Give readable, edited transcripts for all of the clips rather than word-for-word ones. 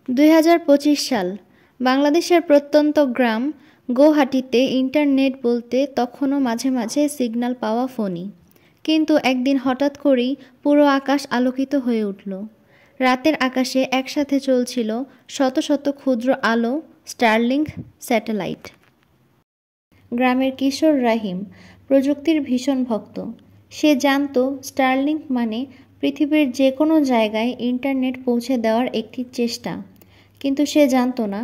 2025 সাল। বাংলাদেশের প্রত্যন্ত গ্রাম গৌহাটিতে ইন্টারনেট বলতে তখনও মাঝে মাঝে সিগন্যাল পাওয়া ফোনই। কিন্তু একদিন হঠাৎ করেই পুরো আকাশ আলোকিত হয়ে উঠল। রাতের আকাশে একসাথে চলছিল শত শত ক্ষুদ্র আলো, স্টারলিংক স্যাটেলাইট। গ্রামের কিশোর রাহিম প্রযুক্তির ভীষণ ভক্ত। সে জানত স্টারলিংক মানে পৃথিবীর যে কোনো জায়গায় ইন্টারনেট পৌঁছে দেওয়ার একটি চেষ্টা। কিন্তু সে জানত না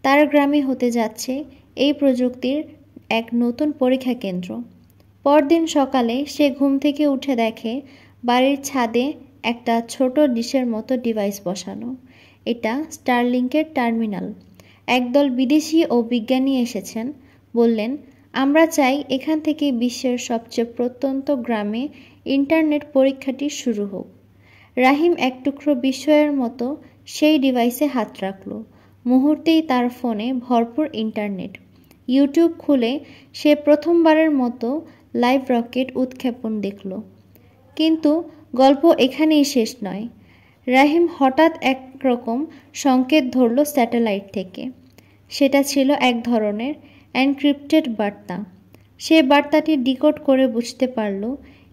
তার গ্রামে হতে যাচ্ছে এই প্রযুক্তির এক নতুন পরীক্ষা কেন্দ্র। পরদিন সকালে সে ঘুম থেকে উঠে দেখে বাড়ির ছাদে একটা ছোট ডিশের মতো ডিভাইস বসানো। এটা স্টারলিংকের টার্মিনাল। একদল বিদেশি ও বিজ্ঞানী এসেছেন, বললেন, আমরা চাই এখান থেকে বিশ্বের সবচেয়ে প্রত্যন্ত গ্রামে ইন্টারনেট পরীক্ষাটি শুরু হোক। রাহিম এক টুকরো বিস্ময়ের মতো সেই ডিভাইসে হাত রাখল। মুহূর্তেই তার ফোনে ভরপুর ইন্টারনেট। ইউটিউব খুলে সে প্রথমবারের মতো লাইভ রকেট উৎক্ষেপণ দেখল। কিন্তু গল্প এখানেই শেষ নয়। রাহিম হঠাৎ একরকম সংকেত ধরল স্যাটেলাইট থেকে। সেটা ছিল এক ধরনের এনক্রিপ্টেড বার্তা। সে বার্তাটি ডিকোড করে বুঝতে পারল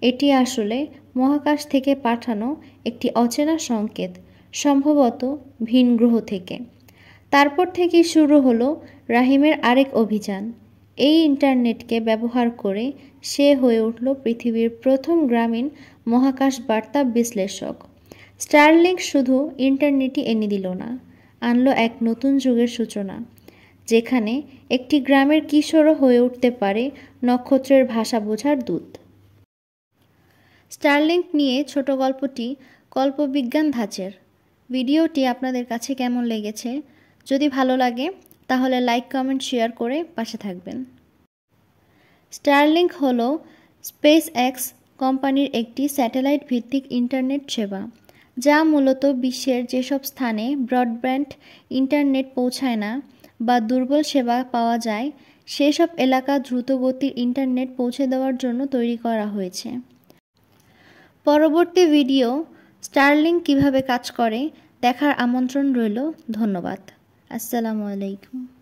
এটি আসলে মহাকাশ থেকে পাঠানো একটি অচেনা সংকেত, সম্ভবত ভিন গ্রহ থেকে। তারপর থেকেই শুরু হলো রাহিমের আরেক অভিযান। এই ইন্টারনেটকে ব্যবহার করে সে হয়ে উঠল পৃথিবীর প্রথম গ্রামীণ মহাকাশ বার্তা বিশ্লেষক। স্টারলিংক শুধু ইন্টারনেটই এনে দিল না, আনলো এক নতুন যুগের সূচনা, যেখানে একটি গ্রামের কিশোরও হয়ে উঠতে পারে নক্ষত্রের ভাষা বোঝার দূত। স্টারলিংক নিয়ে ছোট গল্পটি কল্পবিজ্ঞান ধাঁচের। ভিডিওটি আপনাদের কাছে কেমন লেগেছে? যদি ভালো লাগে তাহলে লাইক, কমেন্ট, শেয়ার করে পাশে থাকবেন। স্টারলিংক হলো স্পেসএক্স কোম্পানির একটি স্যাটেলাইট ভিত্তিক ইন্টারনেট সেবা, যা মূলত বিশ্বের যেসব স্থানে ব্রডব্যান্ড ইন্টারনেট পৌঁছায় না বা দুর্বল সেবা পাওয়া যায়, সেসব এলাকা দ্রুতগতির ইন্টারনেট পৌঁছে দেওয়ার জন্য তৈরি করা হয়েছে। পরবর্তী ভিডিও স্টারলিংক কিভাবে কাজ করে দেখার আমন্ত্রণ রইল। ধন্যবাদ। আসসালামু আলাইকুম।